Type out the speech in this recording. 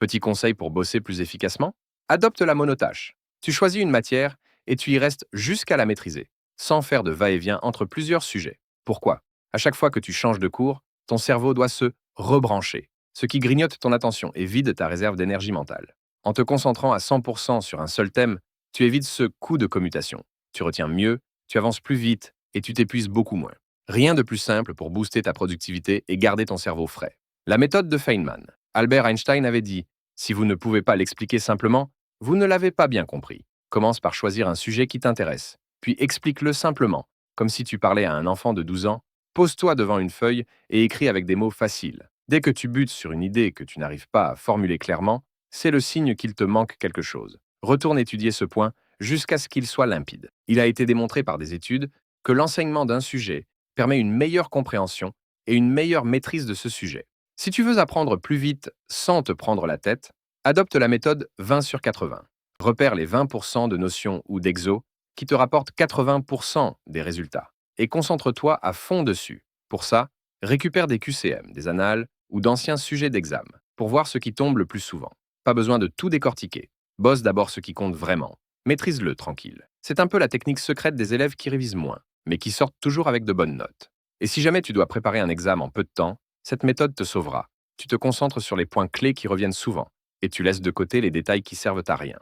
Petit conseil pour bosser plus efficacement, adopte la monotâche. Tu choisis une matière et tu y restes jusqu'à la maîtriser, sans faire de va-et-vient entre plusieurs sujets. Pourquoi? À chaque fois que tu changes de cours, ton cerveau doit se rebrancher, ce qui grignote ton attention et vide ta réserve d'énergie mentale. En te concentrant à 100% sur un seul thème, tu évites ce coup de commutation. Tu retiens mieux, tu avances plus vite et tu t'épuises beaucoup moins. Rien de plus simple pour booster ta productivité et garder ton cerveau frais. La méthode de Feynman. Albert Einstein avait dit: si vous ne pouvez pas l'expliquer simplement, vous ne l'avez pas bien compris. Commence par choisir un sujet qui t'intéresse, puis explique-le simplement, comme si tu parlais à un enfant de 12 ans. Pose-toi devant une feuille et écris avec des mots faciles. Dès que tu butes sur une idée que tu n'arrives pas à formuler clairement, c'est le signe qu'il te manque quelque chose. Retourne étudier ce point jusqu'à ce qu'il soit limpide. Il a été démontré par des études que l'enseignement d'un sujet permet une meilleure compréhension et une meilleure maîtrise de ce sujet. Si tu veux apprendre plus vite sans te prendre la tête, adopte la méthode 20 sur 80. Repère les 20% de notions ou d'exos qui te rapportent 80% des résultats et concentre-toi à fond dessus. Pour ça, récupère des QCM, des annales ou d'anciens sujets d'examen pour voir ce qui tombe le plus souvent. Pas besoin de tout décortiquer. Bosse d'abord ce qui compte vraiment. Maîtrise-le tranquille. C'est un peu la technique secrète des élèves qui révisent moins, mais qui sortent toujours avec de bonnes notes. Et si jamais tu dois préparer un examen en peu de temps, cette méthode te sauvera. Tu te concentres sur les points clés qui reviennent souvent et tu laisses de côté les détails qui servent à rien.